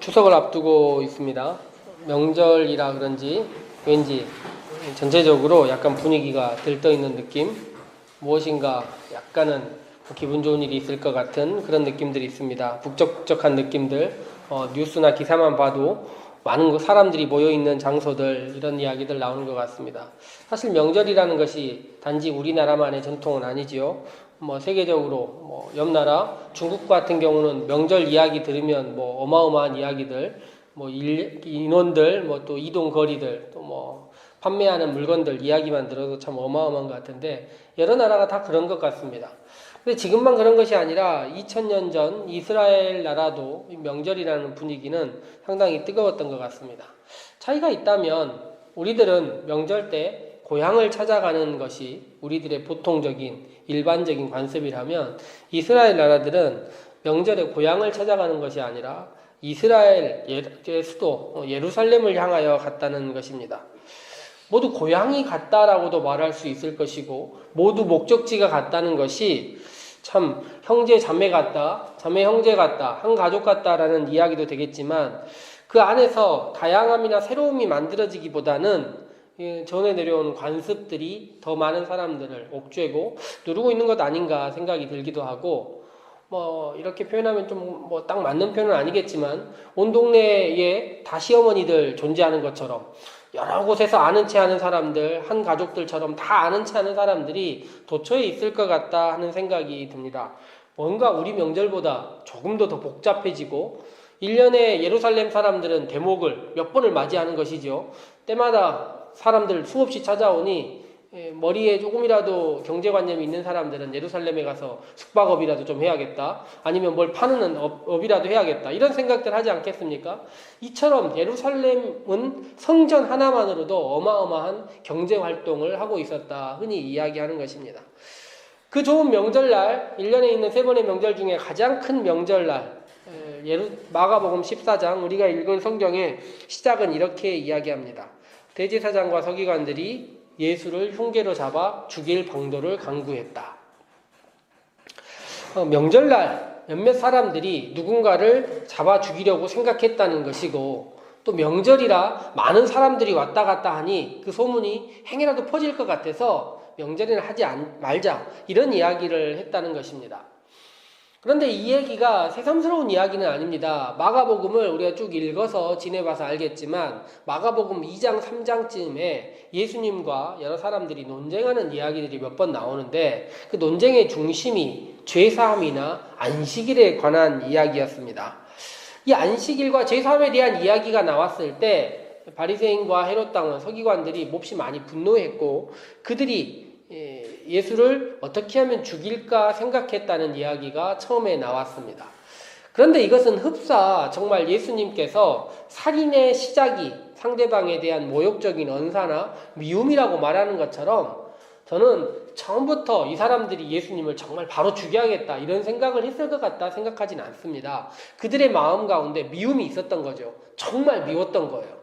추석을 앞두고 있습니다. 명절이라 그런지 왠지 전체적으로 약간 분위기가 들떠있는 느낌, 무엇인가 약간은 기분 좋은 일이 있을 것 같은 그런 느낌들이 있습니다. 북적북적한 느낌들, 뉴스나 기사만 봐도 많은 사람들이 모여있는 장소들, 이런 이야기들 나오는 것 같습니다. 사실 명절이라는 것이 단지 우리나라만의 전통은 아니지요. 세계적으로 옆 나라 중국 같은 경우는 명절 이야기 들으면 어마어마한 이야기들, 인원들, 또 이동 거리들, 또 판매하는 물건들 이야기만 들어도 참 어마어마한 것 같은데 여러 나라가 다 그런 것 같습니다. 근데 지금만 그런 것이 아니라 2000년 전 이스라엘 나라도 명절이라는 분위기는 상당히 뜨거웠던 것 같습니다. 차이가 있다면 우리들은 명절 때 고향을 찾아가는 것이 우리들의 보통적인 일반적인 관습이라면 이스라엘 나라들은 명절에 고향을 찾아가는 것이 아니라 이스라엘의 수도 예루살렘을 향하여 갔다는 것입니다. 모두 고향이 같다라고도 말할 수 있을 것이고 모두 목적지가 같다는 것이 참 형제 자매 같다, 자매 형제 같다, 한 가족 같다라는 이야기도 되겠지만 그 안에서 다양함이나 새로움이 만들어지기보다는 전해 내려온 관습들이 더 많은 사람들을 옥죄고 누르고 있는 것 아닌가 생각이 들기도 하고 이렇게 표현하면 좀 딱 맞는 표현은 아니겠지만 온 동네에 다 시어머니들 존재하는 것처럼 여러 곳에서 아는 체 하는 사람들, 한 가족들처럼 다 아는 체 하는 사람들이 도처에 있을 것 같다 하는 생각이 듭니다. 뭔가 우리 명절보다 조금 더 복잡해지고 1년에 예루살렘 사람들은 대목을 몇 번을 맞이하는 것이죠. 때마다 사람들 수없이 찾아오니 머리에 조금이라도 경제관념이 있는 사람들은 예루살렘에 가서 숙박업이라도 좀 해야겠다, 아니면 뭘 파는 업이라도 해야겠다, 이런 생각들 하지 않겠습니까? 이처럼 예루살렘은 성전 하나만으로도 어마어마한 경제활동을 하고 있었다 흔히 이야기하는 것입니다. 그 좋은 명절날, 1년에 있는 3번의 명절 중에 가장 큰 명절날 마가복음 14장 우리가 읽은 성경의 시작은 이렇게 이야기합니다. 대제사장과 서기관들이 예수를 흉계로 잡아 죽일 방도를 강구했다. 명절날 몇몇 사람들이 누군가를 잡아 죽이려고 생각했다는 것이고, 또 명절이라 많은 사람들이 왔다 갔다 하니 그 소문이 행여라도 퍼질 것 같아서 명절에는 하지 말자, 이런 이야기를 했다는 것입니다. 그런데 이 얘기가 새삼스러운 이야기는 아닙니다. 마가복음을 우리가 쭉 읽어서 지내봐서 알겠지만 마가복음 2장 3장쯤에 예수님과 여러 사람들이 논쟁하는 이야기들이 몇 번 나오는데 그 논쟁의 중심이 죄사함이나 안식일에 관한 이야기였습니다. 이 안식일과 죄사함에 대한 이야기가 나왔을 때 바리새인과 헤롯 당원 서기관들이 몹시 많이 분노했고 그들이 예수를 어떻게 하면 죽일까 생각했다는 이야기가 처음에 나왔습니다. 그런데 이것은 흡사 정말 예수님께서 살인의 시작이 상대방에 대한 모욕적인 언사나 미움이라고 말하는 것처럼 저는 처음부터 이 사람들이 예수님을 정말 바로 죽여야겠다 이런 생각을 했을 것 같다 생각하지는 않습니다. 그들의 마음 가운데 미움이 있었던 거죠. 정말 미웠던 거예요.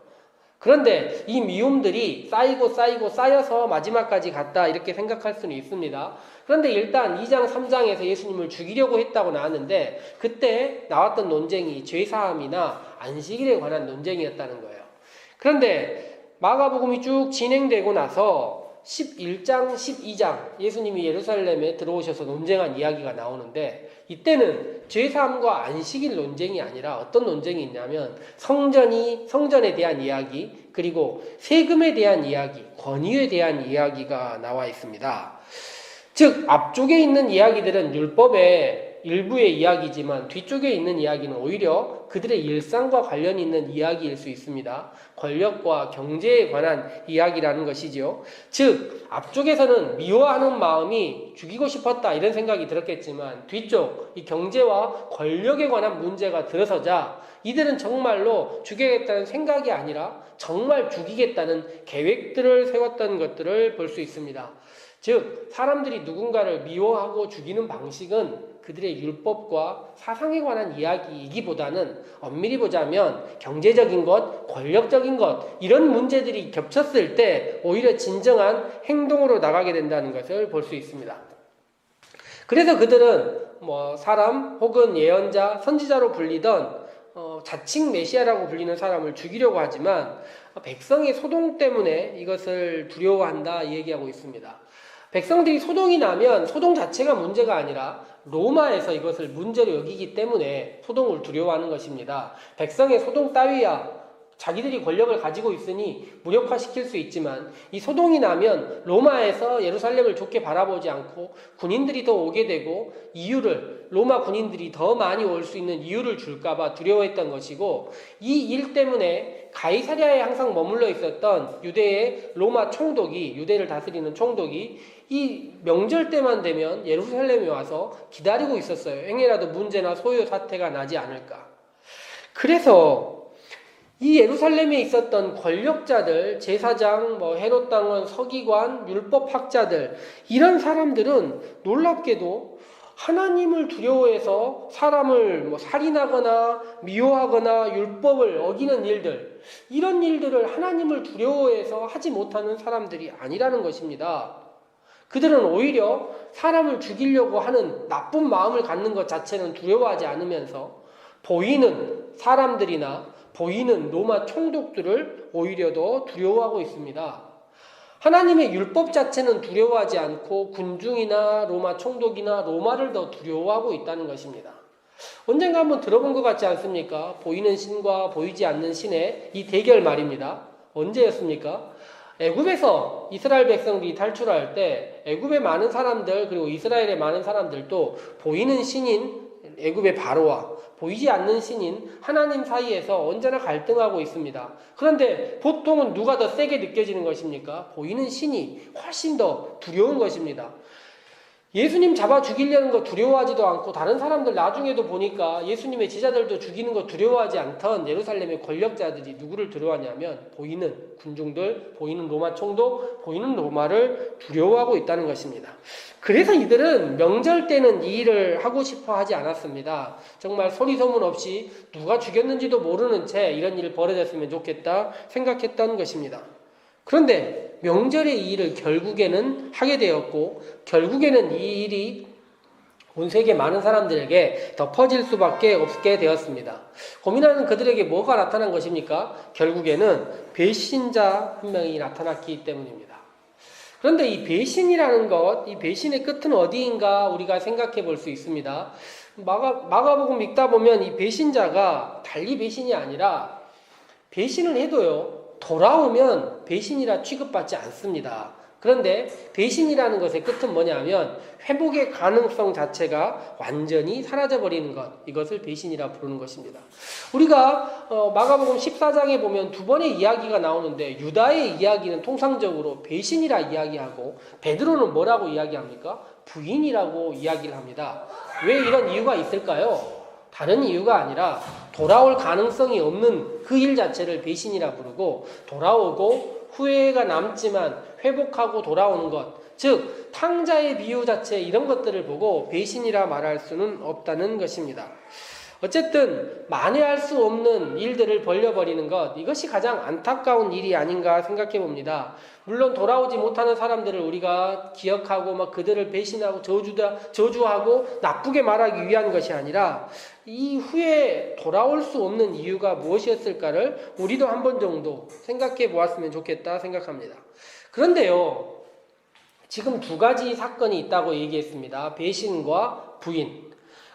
그런데 이 미움들이 쌓여서 마지막까지 갔다 이렇게 생각할 수는 있습니다. 그런데 일단 2장 3장에서 예수님을 죽이려고 했다고 나왔는데 그때 나왔던 논쟁이 죄사함이나 안식일에 관한 논쟁이었다는 거예요. 그런데 마가복음이 쭉 진행되고 나서 11장, 12장 예수님이 예루살렘에 들어오셔서 논쟁한 이야기가 나오는데 이때는 죄사함과 안식일 논쟁이 아니라 어떤 논쟁이 있냐면 성전에 대한 이야기, 그리고 세금에 대한 이야기, 권위에 대한 이야기가 나와 있습니다. 즉 앞쪽에 있는 이야기들은 율법의 일부의 이야기지만 뒤쪽에 있는 이야기는 오히려 그들의 일상과 관련이 있는 이야기일 수 있습니다. 권력과 경제에 관한 이야기라는 것이죠. 즉 앞쪽에서는 미워하는 마음이 죽이고 싶었다 이런 생각이 들었겠지만 뒤쪽 이 경제와 권력에 관한 문제가 들어서자 이들은 정말로 죽이겠다는 생각이 아니라 정말 죽이겠다는 계획들을 세웠던 것들을 볼 수 있습니다. 즉 사람들이 누군가를 미워하고 죽이는 방식은 그들의 율법과 사상에 관한 이야기이기보다는 엄밀히 보자면 경제적인 것, 권력적인 것 이런 문제들이 겹쳤을 때 오히려 진정한 행동으로 나가게 된다는 것을 볼 수 있습니다. 그래서 그들은 사람 혹은 예언자, 선지자로 불리던 자칭 메시아라고 불리는 사람을 죽이려고 하지만 백성의 소동 때문에 이것을 두려워한다 이 얘기하고 있습니다. 백성들이 소동이 나면 소동 자체가 문제가 아니라 로마에서 이것을 문제로 여기기 때문에 소동을 두려워하는 것입니다. 백성의 소동 따위야 자기들이 권력을 가지고 있으니 무력화시킬 수 있지만 이 소동이 나면 로마에서 예루살렘을 좋게 바라보지 않고 군인들이 더 오게 되고 로마 군인들이 더 많이 올 수 있는 이유를 줄까봐 두려워했던 것이고, 이 일 때문에 가이사랴에 항상 머물러 있었던 유대의 로마 총독이, 유대를 다스리는 총독이 이 명절 때만 되면 예루살렘에 와서 기다리고 있었어요. 행여라도 문제나 소요 사태가 나지 않을까. 그래서 이 예루살렘에 있었던 권력자들, 제사장, 헤롯 당원, 서기관, 율법학자들, 이런 사람들은 놀랍게도 하나님을 두려워해서 사람을 살인하거나 미워하거나 율법을 어기는 일들, 이런 일들을 하나님을 두려워해서 하지 못하는 사람들이 아니라는 것입니다. 그들은 오히려 사람을 죽이려고 하는 나쁜 마음을 갖는 것 자체는 두려워하지 않으면서 보이는 사람들이나 보이는 로마 총독들을 오히려 더 두려워하고 있습니다. 하나님의 율법 자체는 두려워하지 않고 군중이나 로마 총독이나 로마를 더 두려워하고 있다는 것입니다. 언젠가 한번 들어본 것 같지 않습니까? 보이는 신과 보이지 않는 신의 이 대결 말입니다. 언제였습니까? 애굽에서 이스라엘 백성들이 탈출할 때 애굽의 많은 사람들, 그리고 이스라엘의 많은 사람들도 보이는 신인 애굽의 바로와 보이지 않는 신인 하나님 사이에서 언제나 갈등하고 있습니다. 그런데 보통은 누가 더 세게 느껴지는 것입니까? 보이는 신이 훨씬 더 두려운 것입니다. 예수님 잡아 죽이려는 거 두려워하지도 않고, 다른 사람들 나중에도 보니까 예수님의 제자들도 죽이는 거 두려워하지 않던 예루살렘의 권력자들이 누구를 두려워하냐면 보이는 군중들, 보이는 로마 총독, 보이는 로마를 두려워하고 있다는 것입니다. 그래서 이들은 명절 때는 이 일을 하고 싶어 하지 않았습니다. 정말 소리 소문 없이 누가 죽였는지도 모르는 채 이런 일이 벌어졌으면 좋겠다 생각했던 것입니다. 그런데 명절의 이 일을 결국에는 하게 되었고, 결국에는 이 일이 온 세계 많은 사람들에게 더 퍼질 수밖에 없게 되었습니다. 고민하는 그들에게 뭐가 나타난 것입니까? 결국에는 배신자 한 명이 나타났기 때문입니다. 그런데 이 배신이라는 것, 이 배신의 끝은 어디인가 우리가 생각해 볼 수 있습니다. 마가복음 읽다 보면 이 배신자가 달리 배신이 아니라, 배신을 해도요, 돌아오면 배신이라 취급받지 않습니다. 그런데 배신이라는 것의 끝은 뭐냐면 회복의 가능성 자체가 완전히 사라져버리는 것, 이것을 배신이라 부르는 것입니다. 우리가 마가복음 14장에 보면 두 번의 이야기가 나오는데, 유다의 이야기는 통상적으로 배신이라 이야기하고 베드로는 뭐라고 이야기합니까? 부인이라고 이야기를 합니다. 왜 이런 이유가 있을까요? 다른 이유가 아니라 돌아올 가능성이 없는 그 일 자체를 배신이라 부르고, 돌아오고 후회가 남지만 회복하고 돌아오는 것, 즉 탕자의 비유 자체, 이런 것들을 보고 배신이라 말할 수는 없다는 것입니다. 어쨌든 만회할 수 없는 일들을 벌려버리는 것, 이것이 가장 안타까운 일이 아닌가 생각해 봅니다. 물론 돌아오지 못하는 사람들을 우리가 기억하고 그들을 배신하고 저주하고 나쁘게 말하기 위한 것이 아니라, 이후에 돌아올 수 없는 이유가 무엇이었을까를 우리도 한 번 정도 생각해 보았으면 좋겠다 생각합니다. 그런데요, 지금 두 가지 사건이 있다고 얘기했습니다. 배신과 부인.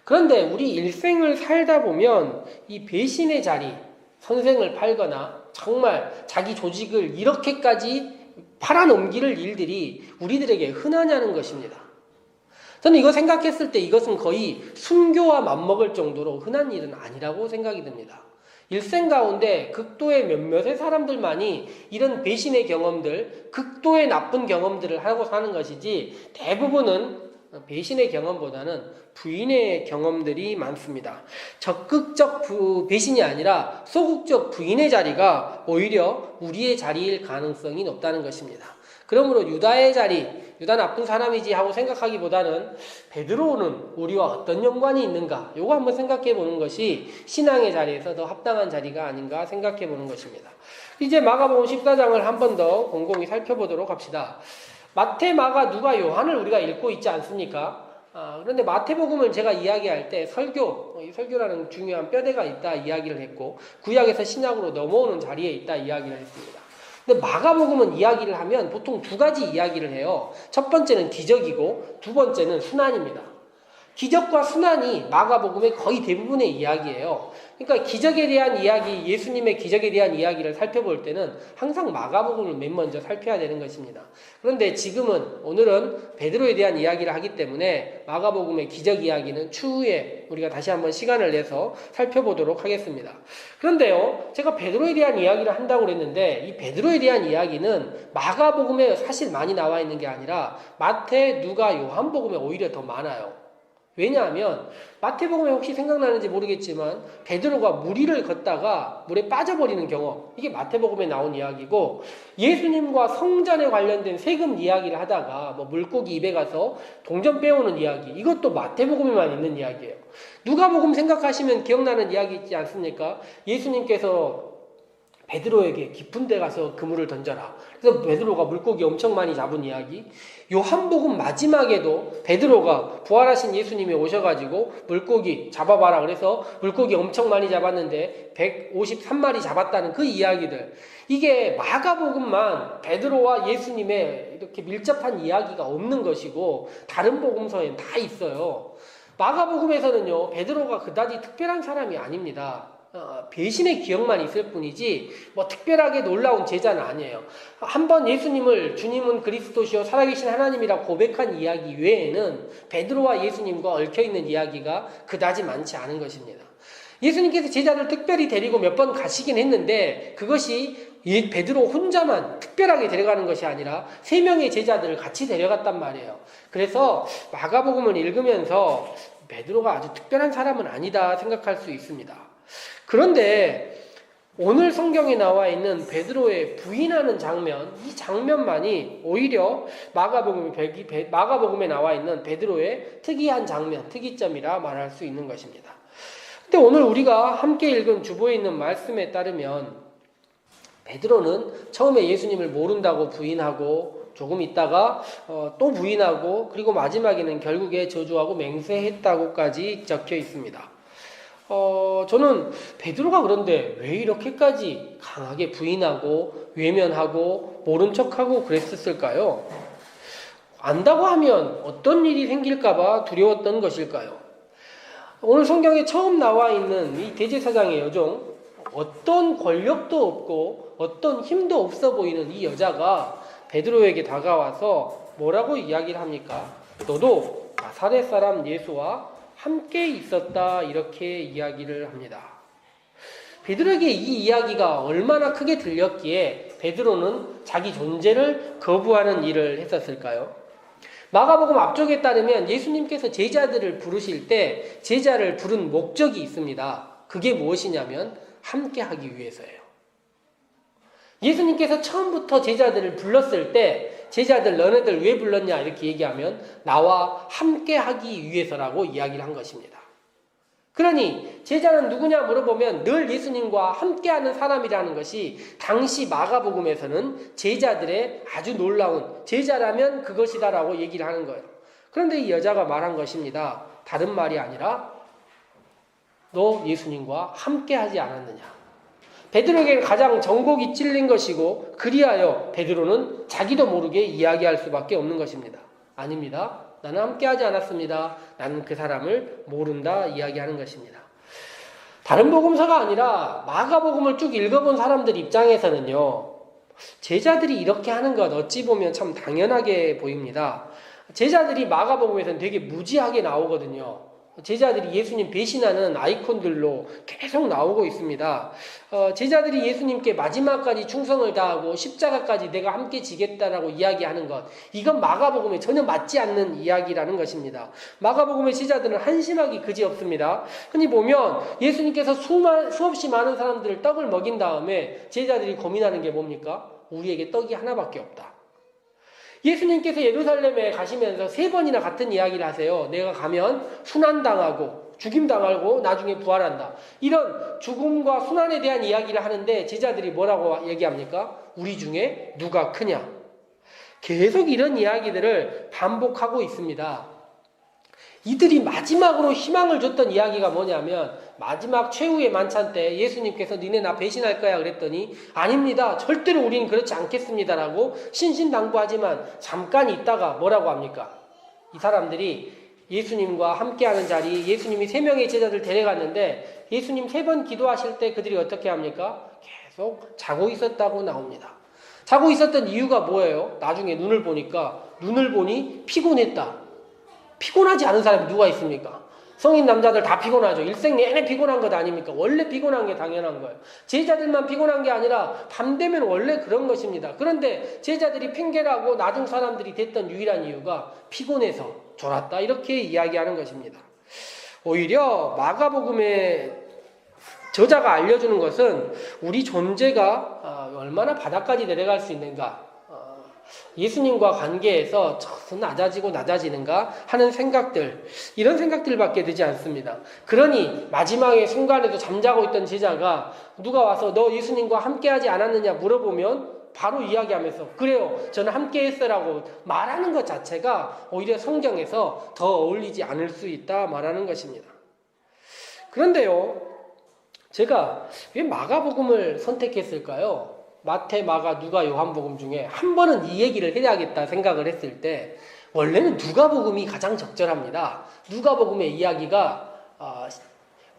그런데 우리 일생을 살다 보면 이 배신의 자리, 선생을 팔거나 정말 자기 조직을 이렇게까지 팔아넘기는 일들이 우리들에게 흔하냐는 것입니다. 저는 이거 생각했을 때 이것은 거의 순교와 맞먹을 정도로 흔한 일은 아니라고 생각이 듭니다. 일생 가운데 극도의 몇몇의 사람들만이 이런 배신의 경험들, 극도의 나쁜 경험들을 하고 사는 것이지, 대부분은 배신의 경험보다는 부인의 경험들이 많습니다. 적극적 배신이 아니라 소극적 부인의 자리가 오히려 우리의 자리일 가능성이 높다는 것입니다. 그러므로 유다의 자리, 유다 나쁜 사람이지 하고 생각하기보다는 베드로는 우리와 어떤 연관이 있는가, 요거 한번 생각해 보는 것이 신앙의 자리에서 더 합당한 자리가 아닌가 생각해 보는 것입니다. 이제 마가복음 14장을 한 번 더 곰곰이 살펴보도록 합시다. 마태, 마가, 누가, 요한을 우리가 읽고 있지 않습니까? 그런데 마태복음을 제가 이야기할 때 이 설교라는 중요한 뼈대가 있다 이야기를 했고, 구약에서 신약으로 넘어오는 자리에 있다 이야기를 했습니다. 근데 마가복음은 이야기를 하면 보통 두 가지 이야기를 해요. 첫 번째는 기적이고 두 번째는 순환입니다. 기적과 순환이 마가복음의 거의 대부분의 이야기예요. 그러니까 기적에 대한 이야기, 예수님의 기적에 대한 이야기를 살펴볼 때는 항상 마가복음을 맨 먼저 살펴야 되는 것입니다. 그런데 오늘은 베드로에 대한 이야기를 하기 때문에 마가복음의 기적 이야기는 추후에 우리가 다시 한번 시간을 내서 살펴보도록 하겠습니다. 그런데요, 제가 베드로에 대한 이야기를 한다고 그랬는데 이 베드로에 대한 이야기는 마가복음에 사실 많이 나와 있는 게 아니라 마태, 누가, 요한복음에 오히려 더 많아요. 왜냐하면 마태복음에 혹시 생각나는지 모르겠지만 베드로가 물 위를 걷다가 물에 빠져버리는 경험, 이게 마태복음에 나온 이야기고, 예수님과 성전에 관련된 세금 이야기를 하다가 물고기 입에 가서 동전 빼오는 이야기, 이것도 마태복음에만 있는 이야기예요. 누가복음 생각하시면 기억나는 이야기 있지 않습니까? 예수님께서 베드로에게 깊은 데 가서 그물을 던져라. 그래서 베드로가 물고기 엄청 많이 잡은 이야기. 요한복음 마지막에도 베드로가 부활하신 예수님이 오셔가지고 물고기 잡아봐라. 그래서 물고기 엄청 많이 잡았는데 153마리 잡았다는 그 이야기들. 이게 마가복음만 베드로와 예수님의 이렇게 밀접한 이야기가 없는 것이고 다른 복음서엔 다 있어요. 마가복음에서는요, 베드로가 그다지 특별한 사람이 아닙니다. 배신의 기억만 있을 뿐이지 특별하게 놀라운 제자는 아니에요. 한번 예수님을 주님은 그리스도시요 살아계신 하나님이라 고백한 이야기 외에는 베드로와 예수님과 얽혀있는 이야기가 그다지 많지 않은 것입니다. 예수님께서 제자를 특별히 데리고 몇 번 가시긴 했는데 그것이 베드로 혼자만 특별하게 데려가는 것이 아니라 3명의 제자들을 같이 데려갔단 말이에요. 그래서 마가복음을 읽으면서 베드로가 아주 특별한 사람은 아니다 생각할 수 있습니다. 그런데 오늘 성경에 나와 있는 베드로의 부인하는 장면, 이 장면만이 오히려 마가복음에 나와 있는 베드로의 특이한 장면, 특이점이라 말할 수 있는 것입니다. 근데 오늘 우리가 함께 읽은 주보에 있는 말씀에 따르면 베드로는 처음에 예수님을 모른다고 부인하고 조금 있다가 또 부인하고 그리고 마지막에는 결국에 저주하고 맹세했다고까지 적혀 있습니다. 저는 베드로가 그런데 왜 이렇게까지 강하게 부인하고 외면하고 모른 척하고 그랬었을까요? 안다고 하면 어떤 일이 생길까봐 두려웠던 것일까요? 오늘 성경에 처음 나와 있는 이 대제사장의 여종, 어떤 권력도 없고 어떤 힘도 없어 보이는 이 여자가 베드로에게 다가와서 뭐라고 이야기를 합니까? 너도 나사렛 사람 예수와 함께 있었다, 이렇게 이야기를 합니다. 베드로에게 이 이야기가 얼마나 크게 들렸기에 베드로는 자기 존재를 거부하는 일을 했었을까요? 마가복음 앞쪽에 따르면 예수님께서 제자들을 부르실 때 제자를 부른 목적이 있습니다. 그게 무엇이냐면 함께 하기 위해서예요. 예수님께서 처음부터 제자들을 불렀을 때 제자들 너네들 왜 불렀냐 이렇게 얘기하면 나와 함께 하기 위해서라고 이야기를 한 것입니다. 그러니 제자는 누구냐 물어보면 늘 예수님과 함께하는 사람이라는 것이 당시 마가복음에서는 제자들의 아주 놀라운, 제자라면 그것이다라고 얘기를 하는 거예요. 그런데 이 여자가 말한 것입니다. 다른 말이 아니라 너 예수님과 함께하지 않았느냐. 베드로에게는 가장 정곡이 찔린 것이고 그리하여 베드로는 자기도 모르게 이야기할 수밖에 없는 것입니다. 아닙니다. 나는 함께하지 않았습니다. 나는 그 사람을 모른다 이야기하는 것입니다. 다른 복음서가 아니라 마가복음을 쭉 읽어본 사람들 입장에서는요, 제자들이 이렇게 하는 것 어찌 보면 참 당연하게 보입니다. 제자들이 마가복음에서는 되게 무지하게 나오거든요. 제자들이 예수님 배신하는 아이콘들로 계속 나오고 있습니다. 제자들이 예수님께 마지막까지 충성을 다하고 십자가까지 내가 함께 지겠다라고 이야기하는 것, 이건 마가복음에 전혀 맞지 않는 이야기라는 것입니다. 마가복음의 제자들은 한심하기 그지없습니다. 흔히 보면 예수님께서 수없이 많은 사람들을 떡을 먹인 다음에 제자들이 고민하는 게 뭡니까? 우리에게 떡이 하나밖에 없다. 예수님께서 예루살렘에 가시면서 3번이나 같은 이야기를 하세요. 내가 가면 순환당하고 죽임당하고 나중에 부활한다. 이런 죽음과 순환에 대한 이야기를 하는데 제자들이 뭐라고 얘기합니까? 우리 중에 누가 크냐? 계속 이런 이야기들을 반복하고 있습니다. 이들이 마지막으로 희망을 줬던 이야기가 뭐냐면 마지막 최후의 만찬 때 예수님께서 니네 나 배신할 거야 그랬더니 아닙니다. 절대로 우리는 그렇지 않겠습니다라고 신신당부하지만 잠깐 있다가 뭐라고 합니까? 이 사람들이 예수님과 함께하는 자리, 예수님이 3명의 제자들 데려갔는데 예수님 3번 기도하실 때 그들이 어떻게 합니까? 계속 자고 있었다고 나옵니다. 자고 있었던 이유가 뭐예요? 나중에 눈을 보니 피곤했다. 피곤하지 않은 사람이 누가 있습니까? 성인 남자들 다 피곤하죠. 일생 내내 피곤한 것 아닙니까? 원래 피곤한 게 당연한 거예요. 제자들만 피곤한 게 아니라 밤 되면 원래 그런 것입니다. 그런데 제자들이 핑계라고 나중 사람들이 됐던 유일한 이유가 피곤해서 졸았다. 이렇게 이야기하는 것입니다. 오히려 마가복음의 저자가 알려주는 것은 우리 존재가 얼마나 바닥까지 내려갈 수 있는가, 예수님과 관계에서 저 낮아지고 낮아지는가 하는 생각들, 이런 생각들밖에 되지 않습니다. 그러니 마지막의 순간에도 잠자고 있던 제자가 누가 와서 너 예수님과 함께하지 않았느냐 물어보면 바로 이야기하면서 그래요 저는 함께했어라고 말하는 것 자체가 오히려 성경에서 더 어울리지 않을 수 있다 말하는 것입니다. 그런데요, 제가 왜 마가복음을 선택했을까요? 마태, 마가, 누가, 요한복음 중에 한 번은 이 얘기를 해야겠다 생각을 했을 때 원래는 누가복음이 가장 적절합니다. 누가복음의 이야기가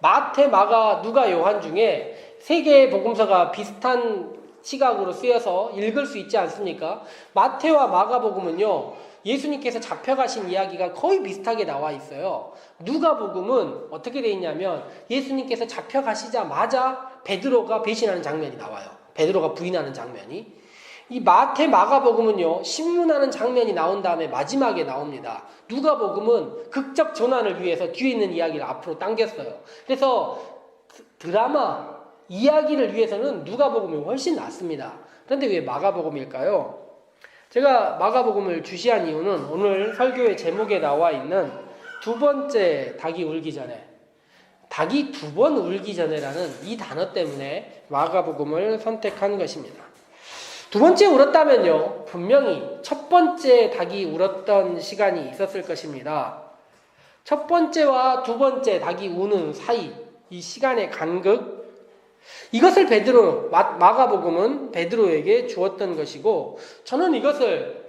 마태, 마가, 누가, 요한 중에 3개의 복음서가 비슷한 시각으로 쓰여서 읽을 수 있지 않습니까? 마태와 마가복음은요, 예수님께서 잡혀가신 이야기가 거의 비슷하게 나와 있어요. 누가복음은 어떻게 되어 있냐면 예수님께서 잡혀가시자마자 베드로가 배신하는 장면이 나와요. 베드로가 부인하는 장면이. 이 마태, 마가복음은요, 신문하는 장면이 나온 다음에 마지막에 나옵니다. 누가복음은 극적 전환을 위해서 뒤에 있는 이야기를 앞으로 당겼어요. 그래서 드라마, 이야기를 위해서는 누가복음이 훨씬 낫습니다. 그런데 왜 마가복음일까요? 제가 마가복음을 주시한 이유는 오늘 설교의 제목에 나와 있는 두 번째 닭이 울기 전에, 닭이 2번 울기 전에라는 이 단어 때문에 마가복음을 선택한 것입니다. 2번째 울었다면요, 분명히 첫 번째 닭이 울었던 시간이 있었을 것입니다. 첫 번째와 2번째 닭이 우는 사이, 이 시간의 간극, 이것을 마가복음은 베드로에게 주었던 것이고, 저는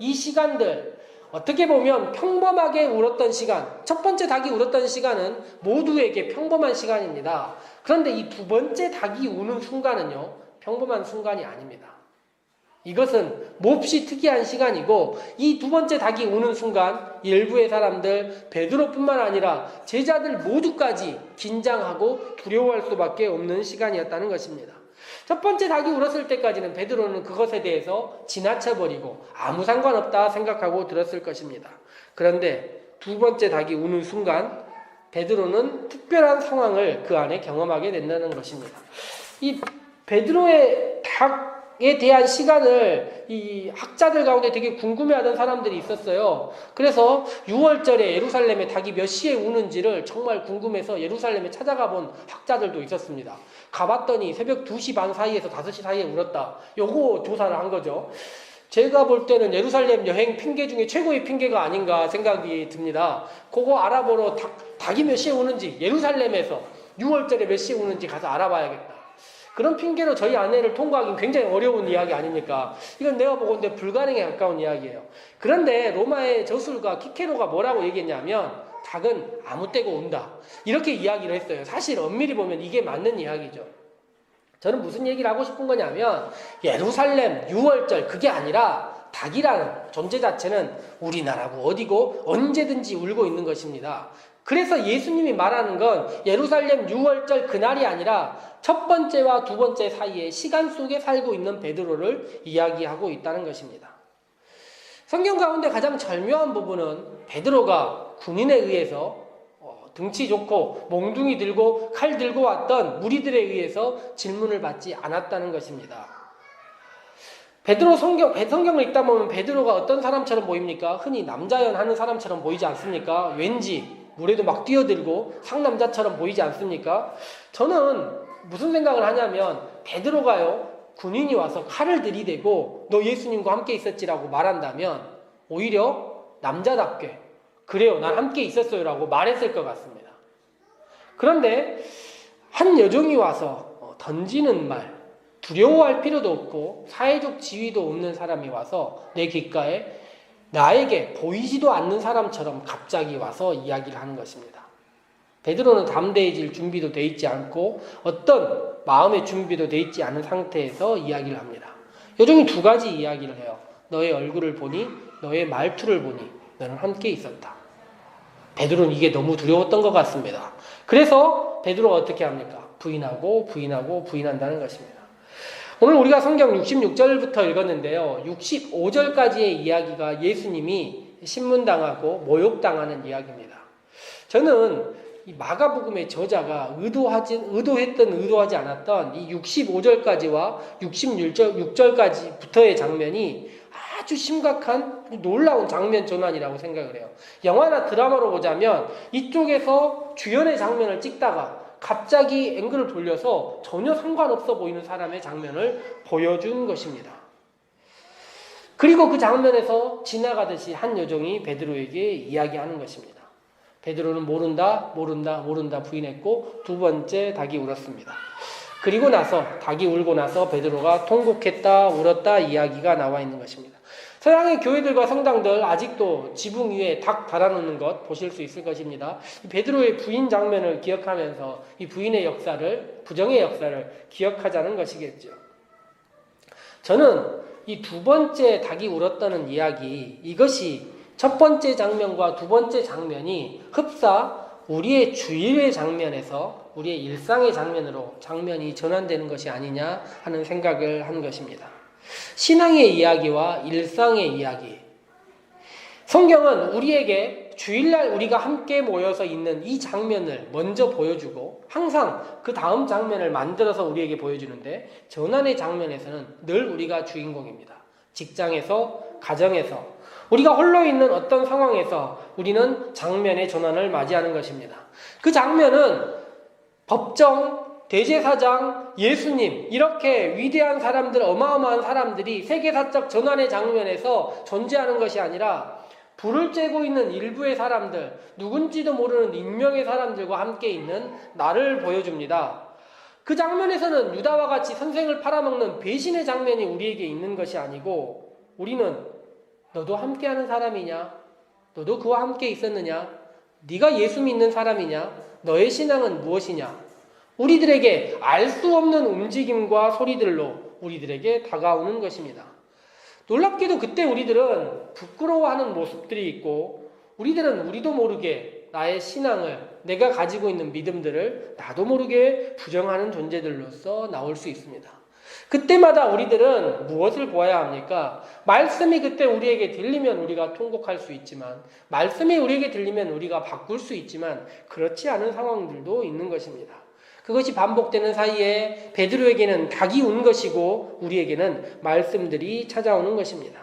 이 시간들, 어떻게 보면 평범하게 울었던 시간, 첫 번째 닭이 울었던 시간은 모두에게 평범한 시간입니다. 그런데 이 2번째 닭이 우는 순간은요, 평범한 순간이 아닙니다. 이것은 몹시 특이한 시간이고, 이 2번째 닭이 우는 순간 일부의 사람들, 베드로뿐만 아니라 제자들 모두까지 긴장하고 두려워할 수밖에 없는 시간이었다는 것입니다. 첫 번째 닭이 울었을 때까지는 베드로는 그것에 대해서 지나쳐버리고 아무 상관없다 생각하고 들었을 것입니다. 그런데 2번째 닭이 우는 순간 베드로는 특별한 상황을 그 안에 경험하게 된다는 것입니다. 이 베드로의 닭에 대한 시간을 이 학자들 가운데 되게 궁금해하던 사람들이 있었어요. 그래서 6월절에 예루살렘에 닭이 몇 시에 우는지를 정말 궁금해서 예루살렘에 찾아가 본 학자들도 있었습니다. 가봤더니 새벽 2시 반 사이에서 5시 사이에 울었다. 요거 조사를 한 거죠. 제가 볼 때는 예루살렘 여행 핑계 중에 최고의 핑계가 아닌가 생각이 듭니다. 그거 알아보러 닭이 몇 시에 우는지, 예루살렘에서 6월절에 몇 시에 우는지 가서 알아봐야겠다. 그런 핑계로 저희 아내를 통과하기는 굉장히 어려운 이야기 아닙니까? 이건 내가 보건대 불가능에 가까운 이야기예요. 그런데 로마의 저술가 키케로가 뭐라고 얘기했냐면 닭은 아무 때고 운다, 이렇게 이야기를 했어요. 사실 엄밀히 보면 이게 맞는 이야기죠. 저는 무슨 얘기를 하고 싶은 거냐면 예루살렘 6월절 그게 아니라 닭이라는 존재 자체는 우리나라고 어디고 언제든지 울고 있는 것입니다. 그래서 예수님이 말하는 건 예루살렘 6월절 그날이 아니라 첫 번째와 2번째 사이에 시간 속에 살고 있는 베드로를 이야기하고 있다는 것입니다. 성경 가운데 가장 절묘한 부분은 베드로가 군인에 의해서 등치 좋고 몽둥이 들고 칼 들고 왔던 무리들에 의해서 질문을 받지 않았다는 것입니다. 성경을 읽다 보면 베드로가 어떤 사람처럼 보입니까? 흔히 남자연 하는 사람처럼 보이지 않습니까? 왠지 물에도 막 뛰어들고 상남자처럼 보이지 않습니까? 저는 무슨 생각을 하냐면 베드로가요, 군인이 와서 칼을 들이대고 너 예수님과 함께 있었지라고 말한다면 오히려 남자답게 그래요, 난 함께 있었어요 라고 말했을 것 같습니다. 그런데 한 여종이 와서 던지는 말, 두려워할 필요도 없고 사회적 지위도 없는 사람이 와서 내 귓가에 나에게 보이지도 않는 사람처럼 갑자기 와서 이야기를 하는 것입니다. 베드로는 담대해질 준비도 돼 있지 않고 어떤 마음의 준비도 돼 있지 않은 상태에서 이야기를 합니다. 여종이 두 가지 이야기를 해요. 너의 얼굴을 보니, 너의 말투를 보니 너는 함께 있었다. 베드로는 이게 너무 두려웠던 것 같습니다. 그래서 베드로가 어떻게 합니까? 부인하고 부인한다는 것입니다. 오늘 우리가 성경 66절부터 읽었는데요. 65절까지의 이야기가 예수님이 신문당하고 모욕당하는 이야기입니다. 저는 이 마가복음의 저자가 의도하지 않았던 이 65절까지와 66절까지부터의 장면이 아주 심각한 놀라운 장면 전환이라고 생각을 해요. 영화나 드라마로 보자면 이쪽에서 주연의 장면을 찍다가 갑자기 앵글을 돌려서 전혀 상관없어 보이는 사람의 장면을 보여준 것입니다. 그리고 그 장면에서 지나가듯이 한 여종이 베드로에게 이야기하는 것입니다. 베드로는 모른다 부인했고 두 번째 닭이 울었습니다. 그리고 나서 닭이 울고 나서 베드로가 통곡했다 울었다 이야기가 나와 있는 것입니다. 서양의 교회들과 성당들 아직도 지붕 위에 닭 달아놓는 것 보실 수 있을 것입니다. 베드로의 부인 장면을 기억하면서 이 부인의 역사를, 부정의 역사를 기억하자는 것이겠죠. 저는 이 두 번째 닭이 울었다는 이야기, 이것이 첫 번째 장면과 두 번째 장면이 흡사 우리의 주일의 장면에서 우리의 일상의 장면으로 장면이 전환되는 것이 아니냐 하는 생각을 한 것입니다. 신앙의 이야기와 일상의 이야기. 성경은 우리에게 주일날 우리가 함께 모여서 있는 이 장면을 먼저 보여주고 항상 그 다음 장면을 만들어서 우리에게 보여주는데 전환의 장면에서는 늘 우리가 주인공입니다. 직장에서, 가정에서, 우리가 홀로 있는 어떤 상황에서 우리는 장면의 전환을 맞이하는 것입니다. 그 장면은 법정, 대제사장, 예수님 이렇게 위대한 사람들, 어마어마한 사람들이 세계사적 전환의 장면에서 존재하는 것이 아니라 불을 쬐고 있는 일부의 사람들, 누군지도 모르는 익명의 사람들과 함께 있는 나를 보여줍니다. 그 장면에서는 유다와 같이 선생을 팔아먹는 배신의 장면이 우리에게 있는 것이 아니고 우리는 너도 함께하는 사람이냐? 너도 그와 함께 있었느냐? 네가 예수 믿는 사람이냐? 너의 신앙은 무엇이냐? 우리들에게 알 수 없는 움직임과 소리들로 우리들에게 다가오는 것입니다. 놀랍게도 그때 우리들은 부끄러워하는 모습들이 있고 우리들은 우리도 모르게 나의 신앙을, 내가 가지고 있는 믿음들을 나도 모르게 부정하는 존재들로서 나올 수 있습니다. 그때마다 우리들은 무엇을 보아야 합니까? 말씀이 그때 우리에게 들리면 우리가 통곡할 수 있지만 말씀이 우리에게 들리면 우리가 바꿀 수 있지만 그렇지 않은 상황들도 있는 것입니다. 그것이 반복되는 사이에 베드로에게는 닭이 운 것이고 우리에게는 말씀들이 찾아오는 것입니다.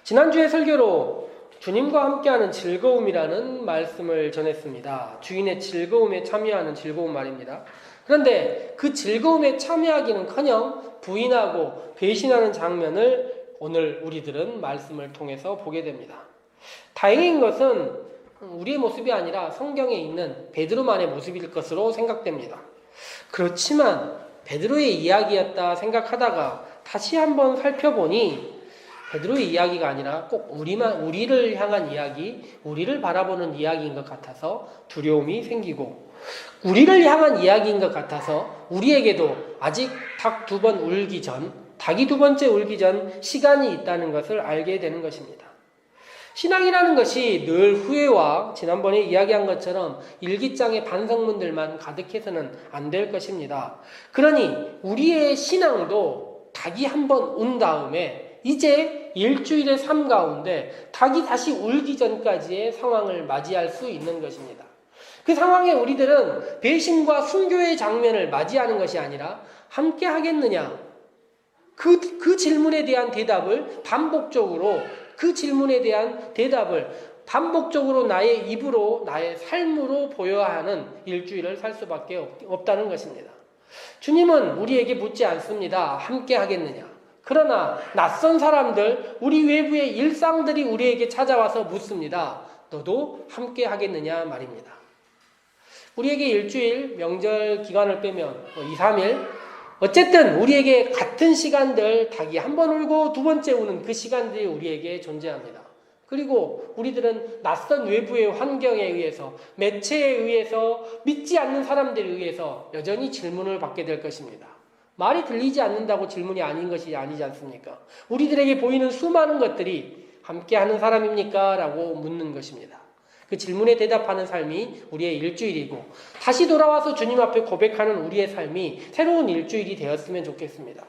지난주에 설교로 주님과 함께하는 즐거움이라는 말씀을 전했습니다. 주인의 즐거움에 참여하는 즐거움 말입니다. 그런데 그 즐거움에 참여하기는커녕 부인하고 배신하는 장면을 오늘 우리들은 말씀을 통해서 보게 됩니다. 다행인 것은 우리의 모습이 아니라 성경에 있는 베드로만의 모습일 것으로 생각됩니다. 그렇지만 베드로의 이야기였다 생각하다가 다시 한번 살펴보니 베드로의 이야기가 아니라 꼭 우리를 향한 이야기, 우리를 바라보는 이야기인 것 같아서 두려움이 생기고 우리를 향한 이야기인 것 같아서 우리에게도 아직 닭 두 번 울기 전, 닭이 두 번째 울기 전 시간이 있다는 것을 알게 되는 것입니다. 신앙이라는 것이 늘 후회와 지난번에 이야기한 것처럼 일기장의 반성문들만 가득해서는 안 될 것입니다. 그러니 우리의 신앙도 닭이 한번 운 다음에 이제 일주일의 삶 가운데 닭이 다시 울기 전까지의 상황을 맞이할 수 있는 것입니다. 그 상황에 우리들은 배신과 순교의 장면을 맞이하는 것이 아니라 함께 하겠느냐? 그 질문에 대한 대답을 반복적으로 나의 입으로, 나의 삶으로 보여야 하는 일주일을 살 수밖에 없다는 것입니다. 주님은 우리에게 묻지 않습니다. 함께 하겠느냐? 그러나 낯선 사람들, 우리 외부의 일상들이 우리에게 찾아와서 묻습니다. 너도 함께 하겠느냐 말입니다. 우리에게 일주일 명절 기간을 빼면 2, 3일 어쨌든 우리에게 같은 시간들 닭이 한 번 울고 두 번째 우는 그 시간들이 우리에게 존재합니다. 그리고 우리들은 낯선 외부의 환경에 의해서 매체에 의해서 믿지 않는 사람들에 의해서 여전히 질문을 받게 될 것입니다. 말이 들리지 않는다고 질문이 아닌 것이 아니지 않습니까? 우리들에게 보이는 수많은 것들이 함께하는 사람입니까? 라고 묻는 것입니다. 그 질문에 대답하는 삶이 우리의 일주일이고 다시 돌아와서 주님 앞에 고백하는 우리의 삶이 새로운 일주일이 되었으면 좋겠습니다.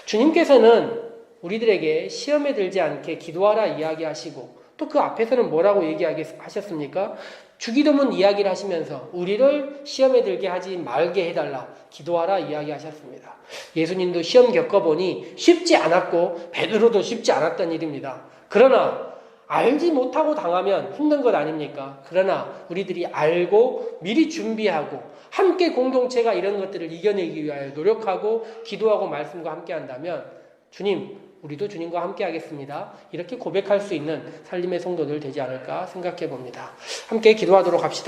주님께서는 우리들에게 시험에 들지 않게 기도하라 이야기하시고 또 그 앞에서는 뭐라고 얘기하셨습니까? 주기도문 이야기를 하시면서 우리를 시험에 들게 하지 말게 해달라 기도하라 이야기하셨습니다. 예수님도 시험 겪어보니 쉽지 않았고 베드로도 쉽지 않았던 일입니다. 그러나 알지 못하고 당하면 힘든 것 아닙니까? 그러나 우리들이 알고 미리 준비하고 함께 공동체가 이런 것들을 이겨내기 위하여 노력하고 기도하고 말씀과 함께 한다면 주님, 우리도 주님과 함께 하겠습니다. 이렇게 고백할 수 있는 살림의 성도들 되지 않을까 생각해 봅니다. 함께 기도하도록 합시다.